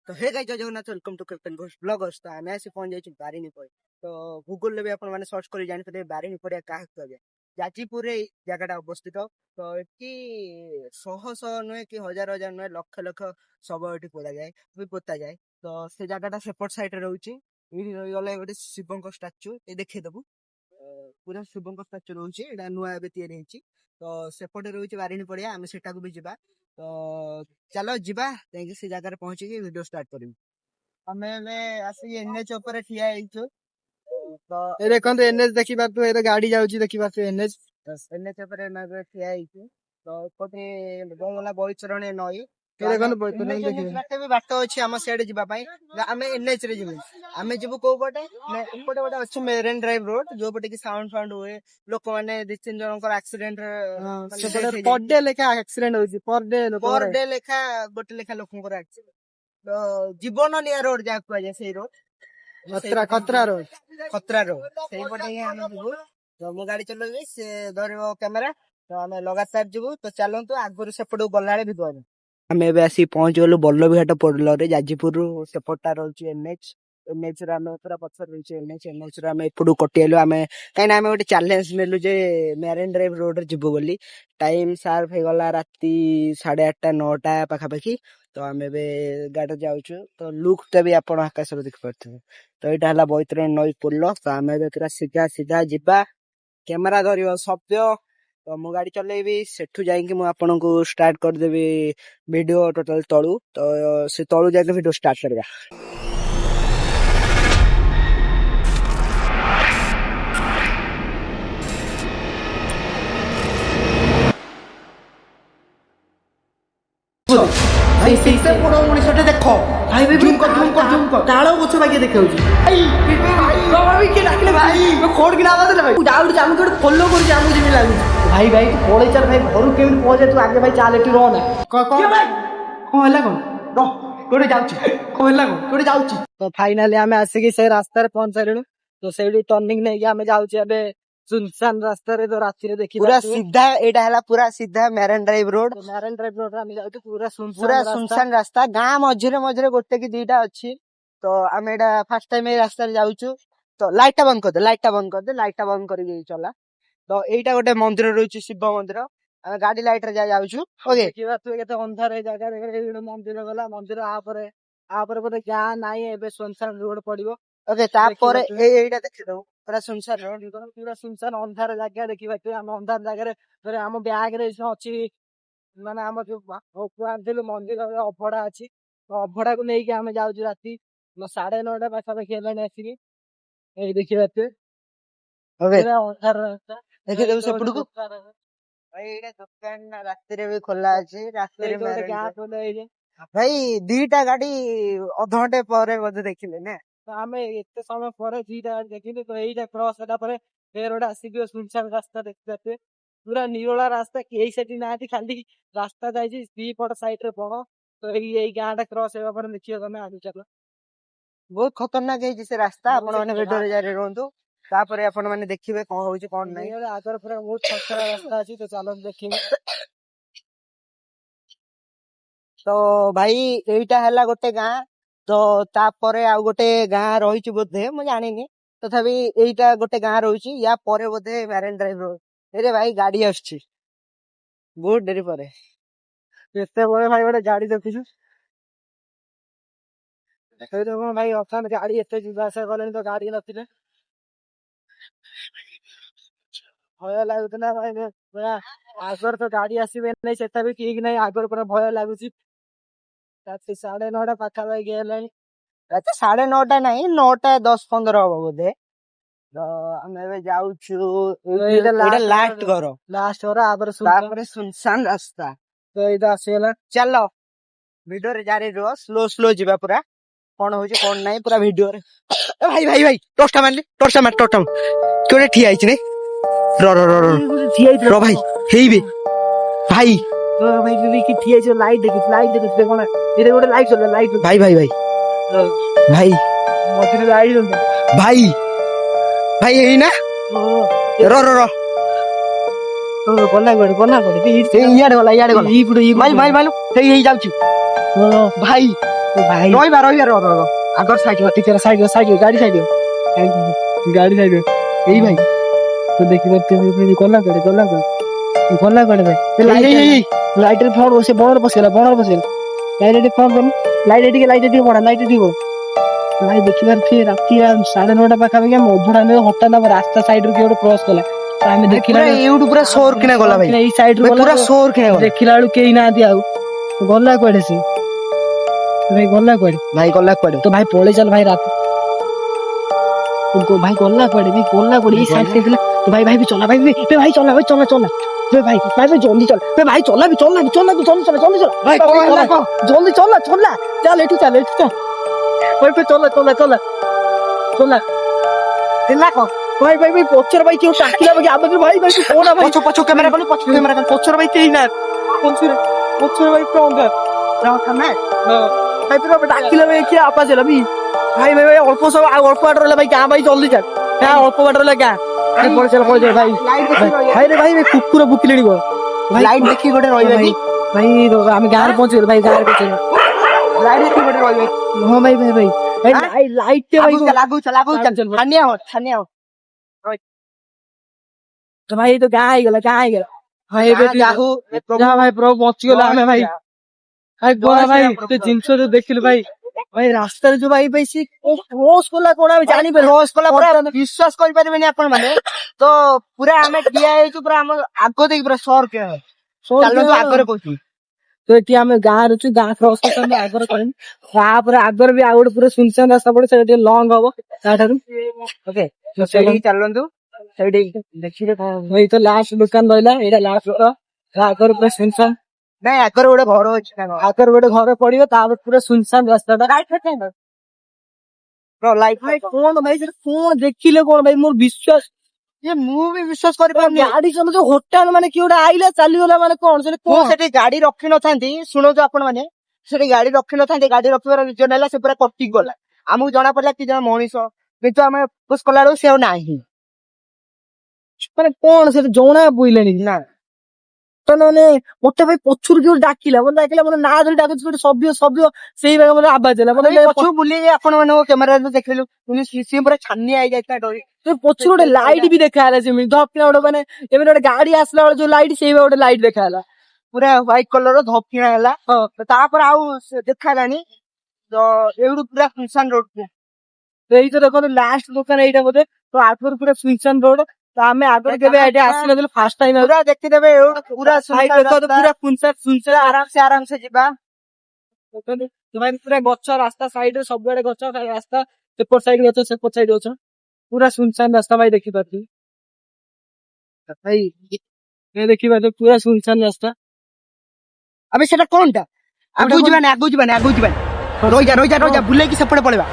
तो hey guys जय Jagannath welcome to captain Ghosh bloggers. तो आमे आसी पहुंच जाइछु बारिनी पड़े। तो गूगल रे भी अपन माने सर्च करी जानि पते बारिनी पड़े का कहबे जाजीपुर रे जगहटा अवस्थित। तो एटी शह शह नुहे कि हजार हजार नुहे लक्ष लक्ष सब एटी पोड़ा जाए भी पोता जाए। तो से जगहटा सेपट साइड रे रहउची। एही रही गले गोटे शिवंक स्टैच्यू ए देखै दबु पूरा शिवंक स्टैच्यू रहउची। एटा नुआ एबे तयारी हेची। तो सेपटे रहउची बारिनी पड़िया आमे सेटा को भी जिबा। तो चलो जिबा जाइके से जगह पहुंची के वीडियो स्टार्ट करिम। हमें आसी एनएच ऊपर ठिया हेइछु। तो ए देखंतु एनएच देखि पारतु ए गाड़ी जाउची देखि पारतु एनएच एनएच ऊपर मैं ठिया हेइछु। तो कोटे गोमला बोईचरणे नई ए देखंतु बोइतने देखि बाटे भी बाट अछि हम सेड जिबा पई हमें एनएच रे जिबु। हमें जिबु को पटे ने ऊपटे गोटे अछि मेरिन ड्राइव रोड जो पटे की साउंड फाउंड हुए लोक माने 2-3 जनकर एक्सीडेंट से पर डे लेखा एक्सीडेंट होची पर डे लेखा गोटे लेखा लोकंकर एक्सीडेंट। तो जीवन निया रोड जा कुआ जाय से रोड खतरा रोड सेही पटे ही हम जिबु। तो मो गाड़ी चलबे से धरिबो कैमरा। तो हमें लगातार जिबु। तो चलंतु आगुरु सेपटो गलाळे भी दुआरे हमें एबे आसी पहुंच गलु बल्लभघाट पोर्टल रे जाजीपुर सेपटा रहउची एनएच। एनएच रे हमें पूरा पछर रहउची एनएच रे हमें एपडू कटिएलु हमें काइना हमें गोटे चैलेंज नेलु जे मेरिन ड्राइव रोड रे जिबु बोली। टाइम शार्प हे गला राती 8:30 9टा पाखा पाखी। तो हमें एबे गाड़ी जाउछु। तो लुक ते भी आपण आकाश रे देख परथे। तो एटा हला बोइतरण नई पुल। तो हमें एबे पूरा सीधा सीधा जिबा कैमरा धरियो सभ्य। तो मु गाड़ी चलेबी सेठू जाइके मु आपनको स्टार्ट कर देबी वीडियो टोटल तळू। तो से तळू जाके वीडियो स्टार्ट करबा। भाई से बड़ मनीषटे देख भाई भाई जूम कर ताଳ ଗଛ ବାକି ଦେଖାଉଛି ଭାଇ ଭାଇ କି ଡାକିଲେ ଭାଇ କୋड କି ଆवाज ଦେଲେ ଭାଇ ତୁ ଯାଉ ଆମକୁ ଗୋଟେ ଫଲୋ କରୁଛି ଆମକୁ ଯେମିତି ଲାଗୁଛି ଭାଇ ଭାଇ ତୁ ପଳେଇ ଚାଲ ଭାଇ ଘରୁ କେମିତି ପହଞ୍ଚେ ତୁ ଆଗେ ଭାଇ ଚାଲ ଏଠି ରହ ନା କଣ ଭାଇ କଣ ହେଲା କଣ ରହ କୋଡେ ଯାଉଛି କଣ ହେଲା କଣ କୋଡେ ଯାଉଛି। ତ ଫାଇନାଲି ଆମେ ଆସିକି ସେ ରାସ୍ତାରେ ପହଞ୍ଚିଲୁ। ତ ସେଇଠି ଟର୍ନିଂ ନେଇକି ଆମେ ଯାଉଛୁ ଏବେ सुनसान रास्ता रे। तो रात्रि रे देखि पूरा सीधा एटा हला पूरा सीधा मेरिन ड्राइव रोड हम जाउत पूरा सुनसान रास्ता गां मझरे मझरे गोटे की दीटा अछि। तो हम एटा फर्स्ट टाइम ए रास्ता रे जाउछु। तो लाइट बंद कर दे लाइट बंद करी चला। तो एटा गोटे मंदिर रहउछि शिव मंदिर। हम गाड़ी लाइट रे जाउछु। ओके देखिबा तू केते अंधार ए जगह रे मंदिर गला मंदिर आ पर बोले गां नाही एबे सुनसान रोड पड़िबो। ओके तापर एटा देखि दो पूरा सुनसान रोड पूरा सुनसान अंधार जगह देखिबा तू हम अंधार जगह रे हम बैग रे अछि माने हम जो आंथिलु मंदिर अभड़ा अछि। तो अभड़ा को नेकी हम जाउछु राती 9:30 पाखा पाखी हेलाने आसी ए देखिबा तू ओके पूरा अंधार रास्ता देखि दो सेपड़ को भाई एटा दुकान रास्ते रे भी खोला अछि। रास्ते रे गोटे गां खोले जे भाई दीटा गाड़ी अधघंटे पर बोधे देखिले ना। तो आमे एते समय पर दीटा देखिले। तो एइटा क्रॉस होला पर फेर ओडा आसीबो सुनसान रास्ता देखते पूरा निरोला रास्ता केही सेठी नाथि खाली रास्ता जाइछि दी पट साइड रे पड़ो। तो एई गांटा क्रॉस हेबा पर देखियो तमे आगु चलो बहुत खतरनाक है से रास्ता। आपण माने वीडियो रे जारे रहंतु तापरे आपण माने देखिबे कोन होउछि कोन नै। आगर पूरा बहुत खतरा रास्ता अछि। तो चलो देखिबे। तो भाई एइटा हला गोटे गां। तो तापरे आ गोटे गां रहिछि बोधे म जानिनी। तथापि एइटा गोटे गां रहिछि या परे बोधे मेरिन ड्राइव रोड। अरे भाई गाड़ी आछी बहुत देरी परे एते बळे भाई गोटे गाड़ी देखिछु देखै तो भाई अखान गाड़ी एते जिबासे गलेन। तो गाड़ी नथिले भय लागुतना भाई पूरा आगर तो गाड़ी आसीबे नै सेटा भी ठीक नै आगर पूरा भय लागुछि। रात 9:30 पाखा भाई गेलानी रात 9:30 नहीं 9:10-15 हो बोधे। तो हम एबे जाउछु एटा लास्ट करो लास्ट और आबर तापरे सुनसान रास्ता। तो इदा आसेला चलो वीडियो रे जारी रहो स्लो स्लो जिबा पूरा कोन होउछि कोन नै पूरा वीडियो रे। भाई भाई भाई टोस्टा मारली टोस्टा मार कोडे ठिया आइछि ने रो भाई हेइबे भाई तो भाई भी कि ठिया छै लाइट देखि कोन इरे गोटे लाइट चले लाइट भाई भाई भाई भाई मोतिर लाइट भाई भाई एई ना रो तो कोना कोडी इयाडे गला ई पुडो ई माइल माइल माइल हेई जाउछि भाई ଭାଇ ରହିବା ଆଗର ସାଇଡ ଟିକେ ସାଇଡ ଗାଡି ସାଇଡ ଏଇ ଭାଇ ତୁ ଦେଖିପାରୁଥିବୁ ଗଲା କୁଆଡେ ଭାଇ ଲାଇଟ ଫ୍ରଣ୍ଟ ବସେ ବଣରେ ପଶିଗଲା ଲାଇଟ ଟିକେ ବଢା ଲାଇଟ ଟିକେ ଭାଇ ଦେଖିପାରୁଥିବେ ରାତି 9:30 ପାଖାପାଖି ଆମେ ଅଭଡା ନେଇ ହଠାତ୍ ଆମ ରାସ୍ତା ସାଇଡ ରୁ କିଏ ଗୋଟେ କ୍ରସ କଲା ଆମେ ଦେଖିଲା ଏଇଠୁ ପୁରା ସୋର କିଣା ଗଲା ଭାଇ ଏଇ ସାଇଡ ରୁ ପୁରା ସୋର କିଣା ଗଲା ଦେଖିଲା ବେଳକୁ କେହି ନାହାନ୍ତି ଆଉ ଗଲା କୁଆଡେ ସେ ଭାଇ ଗଲା କୁଆଡେ ତ ଭାଇ ପଳେଇ ଚାଲ ଭାଇ ରାତି ଭାଇ ଗଲା କୁଆଡେ ଏଇ ସାଇଡ ଥିଲା ତ ଭାଇ ଚଲା ଭାଇ ଚଲା ଭାଇ ଜଲ୍ଦି ଚଲ ଭାଇ ଚଲା ଜଲ୍ଦି ଚଲା ଚାଲ ଏଠୁ ଚାଲ ଭାଇ ଚଲା ହେଲା କଣ ଭାଇ ପଛର ଭାଇ କେউ ଟାକିଲା ବାକି ଆମେ ଭାଇ ତୁ କୋନା ଭାଇ ପଛ କ୍ୟାମେରା କଲି ପଛର ଭାଇ କେହି ନା ପଛରେ ଭାଇ ପୁରା ଅନ୍ଧାର ଭାଇ ପୁରା ଡାକିଲା ଭାଇ କିଏ ଆବାଜ ହେଲା ଭାଇ ଅଳ୍ପ ସବୁ ଆଉ ଅଳ୍ପ ବାଟ ରହିଲା ଭାଇ ଗାଁ ଭାଇ ଜଲ୍ଦି ଚାଲ ଅଳ୍ପ ବାଟ ରହିଲା ଗାଁ ପଳେଇ ଭାଇ କୁକୁର ଭୁକିଲେଣି କଣ ଲାଇଟ୍ ଦେଖି ଗୋଟେ ରହିବା ଭାଇ ଆମେ ଗାଁରେ ପହଞ୍ଚିଗଲୁ ଭାଇ ଲାଇଟ୍ ଦେଖି ଗୋଟେ ରହିବା ହଁ ଭାଇ ଲାଇଟ୍ ଲାଗୁ ଭାଇ ତ ଗାଁ ହେଇଗଲା ଭାଇ ଏବେ ଭାଇ ପ୍ରଭୁ ବଞ୍ଚିଗଲା ଆମେ ଭାଇ ଭାଇ ସେ ଜିନିଷ ଯୋଉ ଦେଖିଲୁ ଭାଇ ରାସ୍ତାରେ ଯୋଉ ଭାଇ ସେ କ୍ରସ କଲା କଣ ଆମେ ଜାଣିପାରିଲୁ ବିଶ୍ୱାସ କରିପାରିବେନି ଆପଣ ମାନେ ତ ପୁରା ଆମେ ଠିଆ ହେଇଛୁ ପୁରା ଆମ ଆଗ ଦେଇକି ପୁରା ଚାଲନ୍ତୁ ଆଗରେ କହୁଛୁ ତ ଏଠି ଆମେ ଗାଁରେ ଅଛୁ ଗାଁ କ୍ରସ ଆମେ ଆଗରେ କହିନି ତାପରେ ଆଗରେ ବି ଆଉ ଗୋଟେ ପୁରା ସୁନସାନ ରାସ୍ତା ପଡେ ସେଟା ଟିକେ ଲଙ୍ଗ ହବ ତାଠାରୁ ଓକେ ସେଇଠିକି ଚାଲନ୍ତୁ ସେଇଠି ଦେଖିଲେ ଏଇ ତ ଲାଷ୍ଟ ଦୋକାନ ରହିଲା ଏଇଟା ଲାଷ୍ଟ ଆଗରେ ପୁରା ସୁନସାନ ନାଇଁ ଆଗରେ ଗୋଟେ ଘର ଅଛି ଆଗରେ ଗୋଟେ ଘର ପଡିବ ତାପରେ ପୁରା ସୁନସାନ ରାସ୍ତାଟା ଲାଇଟ୍ ଭାଇ କଣ ଭାଇ ସେଟା କଣ ଦେଖିଲେ କଣ ଭାଇ ମୋର ବିଶ୍ୱାସ ମୁଁ ବି ବିଶ୍ୱାସ କରିପାରୁନି ଗାଡି ଚଲୁଛ ହଠାତ୍ ମାନେ କିଏ ଗୋଟେ ଆଇଲା ଚାଲିଗଲା ମାନେ କଣ ସେଠି ଗାଡି ରଖିନଥାନ୍ତି ଶୁଣନ୍ତୁ ଆପଣ ମାନେ ସେଠି ଗାଡି ରଖିନଥାନ୍ତି ଗାଡି ରଖିବାର ରିଜନ ହେଲା ସେ ପୁରା କଟିକି ଗଲା ଆମକୁ ଜଣା ପଡିଲା କି ଜଣ ମଣିଷ କିନ୍ତୁ ଆମେ ଫୋକସ କଲା ବେଳକୁ ସେ ଆଉ ନାହିଁ ମାନେ କଣ ସେଟା ଜଣା ପଇଲାଣି ନା ମାନେ ମତେ ଭାଇ ପଛରୁ ଯୋଉ ଡାକିଲା ମାନେ ନା ଧରି ଡାକୁଛି ଗୋଟେ ସଭ୍ୟ ସେଇ ଭାଇ ମତେ ଆବାଜ ହେଲା ମାନେ ପଛକୁ ବୁଲି ଆପଣ ମାନଙ୍କ କ୍ୟାମେରାରେ ଦେଖିଲୁ ସିଏ ପୁରା ଛାନିଆ ହେଇଯାଇଥିଲା ଡରି ପଛରୁ ଗୋଟେ ଲାଇଟ୍ ବି ଦେଖା ହେଲା ସେମିତି ଧପକିନା ଗୋଟେ ମାନେ ଏମିତି ଗୋଟେ ଗାଡି ଆସିଲା ବେଳେ ଯୋଉ ଲାଇଟ୍ ସେଇ ଗୋଟେ ଲାଇଟ୍ ଦେଖା ହେଲା ପୁରା ହ୍ୱାଇଟ କଲର ଧପକିନା ହେଲା ତାପରେ ଆଉ ଦେଖା ହେଲାନି ତ ଏଇଠୁ ପୁରା ସୁନସାନ ରୋଡ ଏଇ ତ ଦେଖନ୍ତୁ ଲାଷ୍ଟ ଦୋକାନ ଏଇଟା ବୋଧେ ତ ଆଗରୁ ପୁରା ସୁନସାନ ରୋଡ ତ ଆମେ ଆଗରୁ କେବେ ଏଠି ଆସିନଥିଲୁ ଫାର୍ଷ୍ଟ ଟାଇମ ପୁରା ଦେଖିଦେବେ ପୁରା ସୁନସାନ ଆରାମସେ ଯିବା ପୁରା ଗଛ ରାସ୍ତା ସାଇଡରେ ସବୁଆଡେ ଗଛ ରାସ୍ତା ସେପଟ ସାଇଡ ଗଛ ସେପଟ ସାଇଡ ଗଛ ପୁରା ସୁନସାନ ରାସ୍ତା ଭାଇ ଦେଖିପାରୁଥିବେ ଭାଇ ଦେଖିପାରୁଥିବେ ପୁରା ସୁନସାନ ରାସ୍ତା ଆମେ ସେଟା କଣଟା ଆଗକୁ ଯିବାନି ରହିଯା ବୁଲେଇକି ସେପଟେ ପଳେଇବା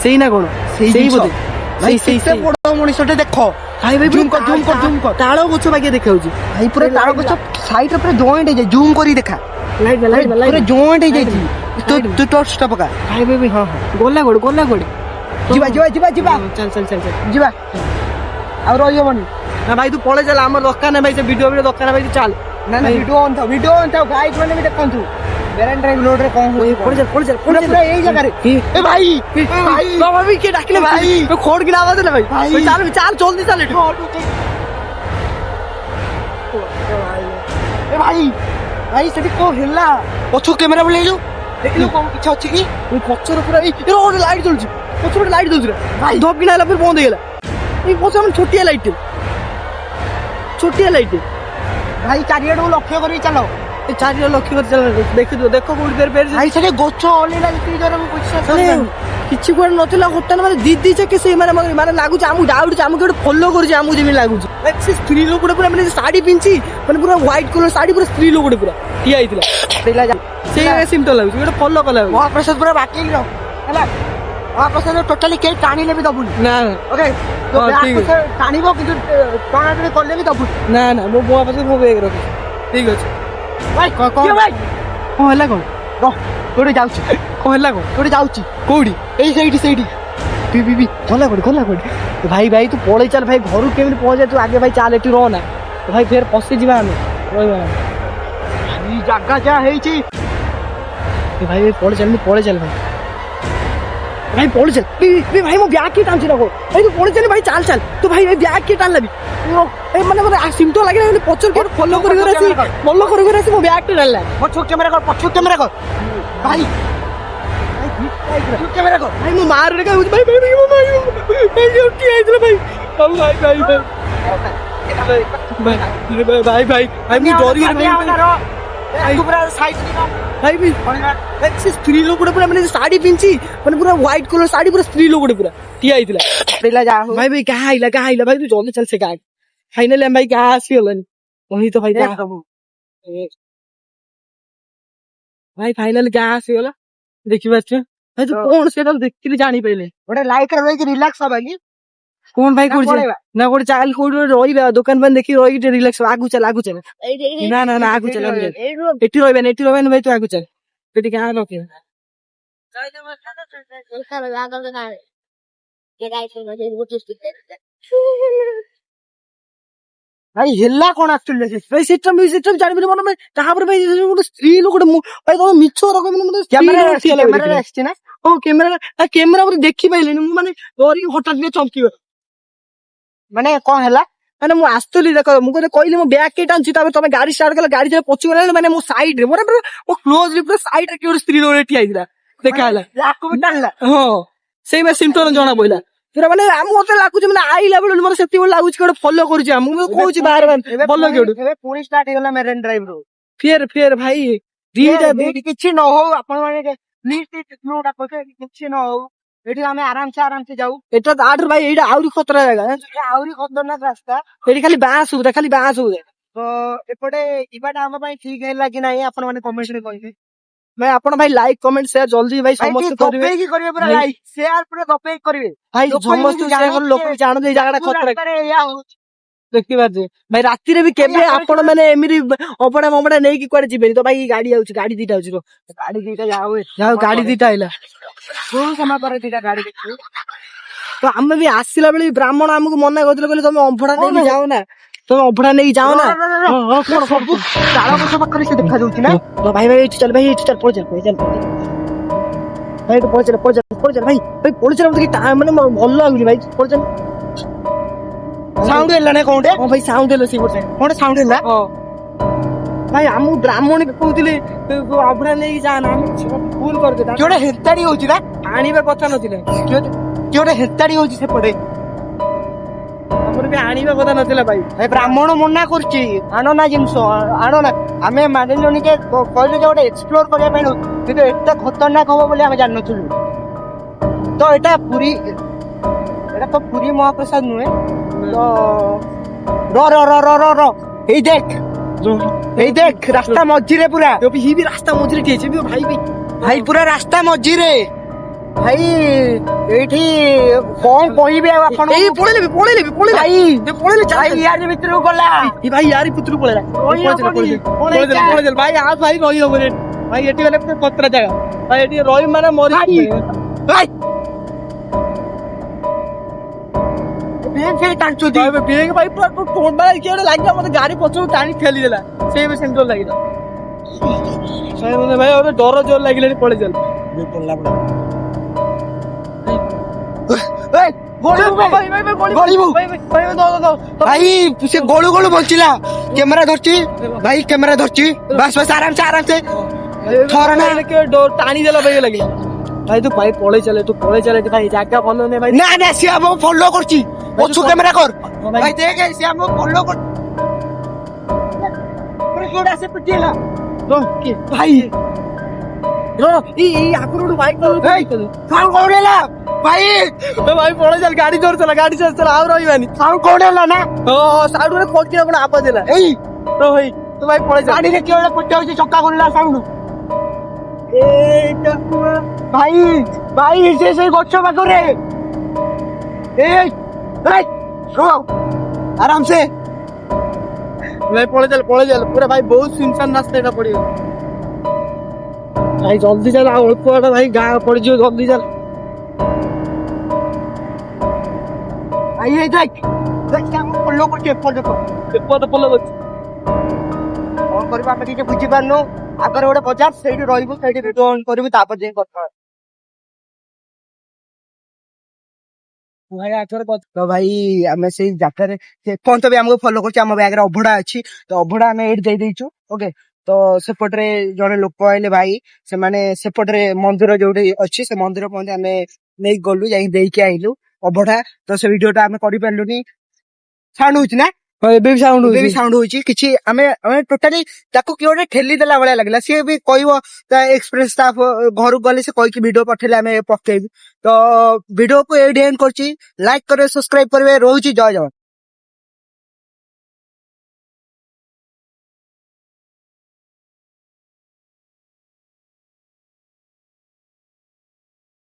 ସେଇ ନା କଣ ସେଇ ବୋଧେ ସେଇ ବଡ ମଣିଷଟେ ଦେଖ ଭାଇ ଜୁମ୍ କର ତାଳ ଗଛ ବାଗିଆ ଦେଖାଉଛି ଭାଇ ପୁରା ତାଳ ଗଛ ସାଇଡରେ ପୁରା ଜଏଣ୍ଟ ହେଇଯାଏ ଜୁମ୍ କରି ଦେଖା ପୁରା ଜଏଣ୍ଟ ହେଇଯାଇଛି ତୁ ଟର୍ଚ୍ଚଟା ପକା ଭାଇ ହଁ ଗଲା କୋଡେ ଯିବା ଚାଲ ଯିବା ଆଉ ରହିହବନି ନା ଭାଇ ତୁ ପଳେଇ ଚାଲ ଆମର ଦରକାର ନାହିଁ ଭାଇ ସେ ଭିଡିଓ ଦରକାର ଭାଇ ତୁ ଚାଲ ନା ଭିଡିଓ ଅନ୍ଥାଉ ଗାଇଡ ମାନେ ବି ଦେଖନ୍ତୁ ବେରେନ୍ ଡ୍ରାଇଭ ରୋଡରେ କଣ ପୁରା ଏଇ ଜାଗାରେ ଭାଇ କିଏ ଡାକିଲେ ଭାଇ ଖୋଡ କିନା ଆବାଜ ହେଲା ଭାଇ ଚାଲ ଜଲ୍ଦି ଚାଲ ଭାଇ ସେଠି କଣ ହେଲା ପଛକୁ କ୍ୟାମେରା ବୁଲେଇଲୁ ଦେଖିଲୁ କଣ କିଛି ଅଛି କି ପଛର ପୁରା ଗୋଟେ ଲାଇଟ୍ ଜଳୁଛି ପଛର ଗୋଟେ ଲାଇଟ୍ ଜଳୁଛି ଭାଇ ଧପ କିନା ହେଲା ପରେ ବନ୍ଦ ହେଇଗଲା ଏଇ ପଛର ଛୋଟିଆ ଲାଇଟ୍ ଭାଇ ଚାରିଆଡକୁ ଲକ୍ଷ୍ୟ କରିକି ଚାଲ ଚାରିଆଡେ ଲକ୍ଷ୍ୟ କରି ଚାଲ ଦେଖ କୋଉଠି ଭାଇ ସେଠି ଗଛ ଅଲିଲା ଯେତିକି ଜୋରେ ମୁଁ କିଛି କୁଆଡେ ନଥିଲା ହଠାତ୍ ମାନେ ଦି ଚକି ସେଇ ମାନେ ଲାଗୁଛି ଆମକୁ ଡାଉଟ୍ ଆମକୁ ଗୋଟେ ଫଲୋ କରୁଛି ଆମକୁ ଯେମିତି ଲାଗୁଛି ସେ ସ୍ତ୍ରୀ ଲୋକଟେ ପୁରା ମାନେ ଶାଢୀ ପିନ୍ଧି ମାନେ ପୁରା ହ୍ୱାଇଟ କଲର ଶାଢୀ ପୁରା ସ୍ତ୍ରୀ ଲୋକଟେ ପୁରା ଠିଆ ହେଇଥିଲା ସେଇ ସିମ୍ପଟମ୍ ଲାଗୁଛି ଗୋଟେ ଫଲୋ କଲା ମହାପ୍ରସାଦ ପୁରା ବାଟେଇକି ରହ ହେଲା ମହାପ୍ରସାଦ ଟୋଟାଲି କେହି ଟାଣିଲେ ବି ଦବୁନି ନା ଓକେ ଟାଣିବ କିନ୍ତୁ ଟଣାଟଣି କଲେ ବି ଦବୁନି ନା ମୋ ମହାପ୍ରସାଦ ମୋ ବେଗ ରଖୁଛି ଠିକ ଅଛି ଭାଇ କଣ ହେଲା କଣ କୋଉଠି ଯାଉଛି କଣ ହେଲା କଣ କୋଉଠି ଯାଉଛି କୋଉଠି ଏଇ ସେଇଠି ଗଲା କୋଉଠି ଭାଇ ତୁ ପଳେଇ ଚାଲ ଭାଇ ଘରକୁ କେମିତି ପହଞ୍ଚା ତୁ ଆଗେ ଭାଇ ଚାଲ ଏଠି ରହନା ଭାଇ ଫେର ପଶିଯିବା ଆମେ ରହିବା ଜାଗା ଯାହା ହେଇଛି भाई पड़े चल भाई भाई पड़े चल भाई मो ब्याग की टान रखो भाई तू पड़े चल भाई चाल चाल तो भाई ब्याग की टान लबी মানে মানে সিমটো লাগে না পছর করে ফলো করে আসি মো ব্যাগ টা ডাললা পছক ক্যামেরা কর ভাই পছক ক্যামেরা কর ভাই মো মার রে কই ভাই কি আইছিল ভাই ভাই আমি ডরি ভাই পুরা সাইড ভাই সে স্ত্রী লোকটা পুরা মানে শাড়ি পিনছি মানে পুরা হোয়াইট কলর শাড়ি পুরা স্ত্রী লোকটা পুরা ঠিয়া আইଥିଲା ପିଲା ଯା ହଉ भाई क्या आइला भाई तू जल्दी चल से क्या फाइनली हम भाई क्या आसी होलन वही तो भाई क्या भाई फाइनली क्या आसी होला देखि बात भाई तू कौन से देखि जानी पहले ଗୋଟେ ଲାଇକ୍ ରେ ରହିକି ରିଲାକ୍ସ ହବା କି कौन भाई कोड ना कोड चाल कोड रोई दुकान बंद देखि रोई रिलैक्स आगु चल ना ना ना आगु चल एटी रोइबेन भाई तू आगु चल पेटी क्या रोके ଭାଇ ହେଲା କଣ ଆକ୍ଚୁଆଲି भाई सिस्टम जानि बने मन कहां पर भाई ଗୋଟେ ସ୍ତ୍ରୀ ଲୋକଟେ ଭାଇ ତମ ମିଛ ରକ ମାନେ କ୍ୟାମେରା ଆସିଛି ନା ଓ କ୍ୟାମେରା ଉପରେ ଦେଖି ପାଇଲେନି ମୁଁ ମାନେ ଡରି ହଠାତ୍ ଟିକେ ଚମକିବ ମାନେ କଣ ହେଲା ମାନେ ମୁଁ ଆସୁଥିଲି ଦେଖ ମୁଁ କହିଲି ମୋ ବ୍ୟାଗ କେଟା ଆଣିଛି ତାପରେ ତମେ ଗାଡି ଷ୍ଟାର୍ଟ କଲ ଗାଡି ଯେବେ ପଛକୁ ଗଲା ମାନେ ମୋ ସାଇଡ ରେ ମୋର ମୋ କ୍ଲୋଜ ରେ ପୁରା ସାଇଡ ରେ କିଏ ଗୋଟେ ସ୍ତ୍ରୀ ଲୋକ ଠିଆ ହେଇଥିଲା ଦେଖା ହେଲା ଆକୁ ବି ଟାଣିଲା ହଁ ସେଇ ମାନେ ସିମ୍ପଟମ ଜଣା ପଇଲା ସେଟା ମାନେ ମତେ ଲାଗୁଛି ମାନେ ଆଇଲା ବେଳୁ ମୋର ସେତିକି ଲାଗୁଛି ଗୋଟେ ଫଲୋ କରୁଛି ମୁଁ କହୁଛି ବାହାର ଭଲ କେଉଠୁ ଏବେ ପୁଣି ଷ୍ଟାର୍ଟ ହେଇଗଲା ମେରେନ୍ ଡ୍ରାଇଭ ରୁ ଫେର ଭାଇ ଦିଟା କିଛି ନ ହଉ ଆପଣ ମାନେ କିଛି ନ ହଉ ଏଠି ଆମେ ଆରାମସେ ଯାଉ ଏଟା ଆଠରୁ ଭାଇ ଏଇଟା ଆହୁରି ଖତରା ଜାଗା ଆହୁରି ଖତରନାକ ରାସ୍ତା ଏଠି ଖାଲି ବାଁସ ହଉଥାଏ ତ ଏପଟେ ଯିବାଟା ଆମ ପାଇଁ ଠିକ ହେଲା କି ନାହିଁ ଆପଣ ମାନେ କମେଣ୍ଟ ରେ କହିବେ ଭାଇ ଆପଣ ଭାଇ ଲାଇକ୍ କମେଣ୍ଟ ସେୟାର ଜଲ୍ଦି ଭାଇ ସମସ୍ତେ କରିବେ ପୁରା ଲାଇକ୍ ସେୟାର ପୁରା ଦପେଇକି କରିବେ ଭାଇ ସମସ୍ତେ ଲୋକ ଜାଣନ୍ତି ଏଇ ଜାଗାଟା ଖତରା ଦେଖିପାରୁଛେ ଭାଇ ରାତିରେ ବି କେବେ ଆପଣ ମାନେ ଏମିତି ଅବଡା ମବଡା ନେଇକି କୁଆଡେ ଯିବେନି ତ ଭାଇ ଗାଡି ଆଉଛି ଗାଡି ଦିଟା ଆଉଛି ଗାଡି ଦିଟା ଯାଉ ଗାଡି ଦିଟା ଆଇଲା କୋଉ ସମୟ ପରେ ଦିଟା ଗାଡି ଦେଖିବୁ ତ ଆମେ ବି ଆସିଲା ବେଳେ ବ୍ରାହ୍ମଣ ଆମକୁ ମନା କରିଥିଲେ କହିଲେ ତମେ ଅଭଡା ନେଇକି ଯାଅ ନା ସବୁ ତାଳ ଗଛ ପାଖରେ ସେ ଦେଖା ଯାଉଛି ନା ଭାଇ ଏଇଠି ଚାଲ ପଳେଇ ଚାଲ ମାନେ ଭଲ ଲାଗୁଛି ଭାଇ ପଳେଇ ଚାଲ ସାଉଣ୍ଡ ହେଲା ନା କଣଟେ ହଁ ଭାଇ ସାଉଣ୍ଡ ହେଲା ସେଇ କଣ ସାଉଣ୍ଡ ହେଲା ଭାଇ ଆମକୁ ବ୍ରାହ୍ମଣ କହୁଥିଲେ ଅଭଡା ନେଇକି ଯାଆନା ଆମେ ଭୁଲ କରିଦେ କିଏ ଗୋଟେ ହେତାଡି ହଉଛି ନା ଆଣିବା କଥା ନଥିଲା କିଏ ଗୋଟେ ହେତାଡି ହଉଛି ସେପଟେ ଆମର ବି ଆଣିବା କଥା ନଥିଲା ଭାଇ ବ୍ରାହ୍ମଣ ମନା କରୁଛି ଆଣ ନା ଜିନିଷ ଆଣ ନା ଆମେ ମାନିଲୁନି ଯେ କହିଲୁ ଯେ ଗୋଟେ ଏକ୍ସପ୍ଲୋର କରିବା ପାଇଁ କିନ୍ତୁ ଏତେ ଖତରନାକ ହବ ବୋଲି ଆମେ ଜାଣିନଥିଲୁ ତ ଏଟା ପୁରୀ ମହାପ୍ରସାଦ ନୁହେଁ ତ ର ଏଇ ଦେଖ ରାସ୍ତା ମଝିରେ ପୁରା ରାସ୍ତା ମଝିରେ ଠିଆ ହେଇଛି ଭାଇ ପୁରା ରାସ୍ତା ମଝିରେ ଭାଇ ଏଇଠି କଣ କହିବି ଆଉ ଆପଣ ପଳେଇଲେ ଭାଇ ୟାରି ଭିତରକୁ ଗଲା ଭାଇ ୟାରି ଭିତରକୁ ପଳେଇଲା ଭାଇ ଆଉ ଭାଇ ରହି ହବନି ଭାଇ ଏଠି ଗଲେ ଖତରା ଜାଗା ଭାଇ ଏଠି ରହି ମାନେ ମରି ଭାଇ ଟାଣୁଛନ୍ତି ଭାଇ ପୁରା ଥଣ୍ଡା କିଏ ଗୋଟେ ଲାଗିଲା ମତେ ଗାଡି ପଛକୁ ଟାଣି ଠେଲିଦେଲା ସେଇ ବି ସେମିତି ଲାଗିଲା ଭାଇ ଏବେ ଡର ଜୋର ଲାଗିଲାଣି ପଳେଇ ଚାଲ ଭାଇ ସେ ଗୋଳୁ ବଞ୍ଚିଲା କ୍ୟାମେରା ଧରିଛି ବାସ୍ ଆରାମସେ ଥର ନା ଟାଣି ଦେଲା ଭାଇ ଲାଗିଲା ଭାଇ ତୁ ଭାଇ ପଳେଇ ଚାଲେ ଭାଇ ଜାଗା ଭଲ ନାହିଁ ଭାଇ ନା ସିଏ ଆମକୁ ଫଲୋ କରୁଛି ପଛୁ କ୍ୟାମେରା କର ଭାଇ ଦେଖ ସିଏ ଆମକୁ ଫଲୋ କରୁଛି ଭାଇ ଆଗରୁ ଗୋଟେ ବାଇକ୍ ଭାଇ ପଳେଇ ଚାଲ ଗାଡି ଜୋର ଚଲା ଆଉ ରହିବାନି ସାଉଣ୍ଡ କୋଉଠି ହେଲା ନା ସାଉଣ୍ଡ ଗୋଟେ ଖଟିଆ କଣ ଆବାଜ ହେଲା ଏଇ ଭାଇ ତୁ ଭାଇ ପଳେଇ ଚାଲ ଗାଡିରେ କିଏ ଗୋଟେ ଫୁଟି ହଉଛି ଚକା ଖୋଲିଲା ସାଉଣ୍ଡ ଭାଇ ସେ ଗଛ ପାଖରେ ଆରାମସେ ଭାଇ ପଳେଇ ଚାଲ ପୁରା ଭାଇ ବହୁତ ସୁନସାନ ରାସ୍ତା ଏଟା ପଡିବ ଭାଇ ଜଲ୍ଦି ଚାଲ ଆଉ ଅଳ୍ପ ବାଟ ଭାଇ ଗାଁ ପଡିଯିବ ଜଲ୍ଦି ଚାଲ ଭାଇ ଫଲୋ କରୁଛି ଏପଟ ପୋଲ କରୁଛି କରିବୁ ଆମେ କିଛି ବୁଝିପାରୁନୁ। ଆଗରେ ଗୋଟେ ବଜାର ସେଇଠି ରହିବୁ, ସେଇଠି ଭିଡିଓ ଅନ୍ କରିବୁ, ତାପରେ ଯାଇ କଥା ହବା। ଭାଇ ଆଗରେ ତ ଭାଇ ଆମେ ସେଇ ଜାଗାରେ ସେ ପର୍ଯ୍ୟନ୍ତ ବି ଆମକୁ ଫଲୋ କରୁଛି। ଆମ ବ୍ୟାଗରେ ଅଭଡା ଅଛି, ତ ଅଭଡା ଆମେ ଏଇଠି ଦେଇ ଦେଇଛୁ। ଓକେ, ତ ସେପଟରେ ଜଣେ ଲୋକ ଆଇଲେ ଭାଇ, ସେମାନେ ସେପଟରେ ମନ୍ଦିର ଯୋଉଠି ଅଛି ସେ ମନ୍ଦିର ପର୍ଯ୍ୟନ୍ତ ଆମେ ନେଇକି ଗଲୁ, ଯାଇକି ଦେଇକି ଆଇଲୁ ଅଭଡା। ତ ସେ ଭିଡିଓ ଟା ଆମେ କରିପାରିଲୁନି। ସାଉଣ୍ଡ ହଉଛି ନା? ଏବେ ବି ସାଉଣ୍ଡ ଏବେ ବି ହଉଛି। ସାଉଣ୍ଡ ହଉଛି କିଛି। ଆମେ ଆମେ ଟୋଟାଲି ତାକୁ କିଏ ଗୋଟେ ଠେଲି ଦେଲା ଭଳିଆ ଲାଗିଲା। ସିଏ ବି କହିବ ତା ଏକ୍ସପ୍ରେସ, ତା ଘରକୁ ଗଲେ ସେ କହିକି ଭିଡିଓ ପଠେଇଲେ ଆମେ ପକେଇବୁ। ତ ଭିଡିଓକୁ ଏଇଠି ଏଣ୍ଡ କରୁଛି। ଲାଇକ୍ କରିବେ, ସବସ୍କ୍ରାଇବ କରିବେ। ରହୁଛି, ଜୟ ଜଗନ୍ନାଥ।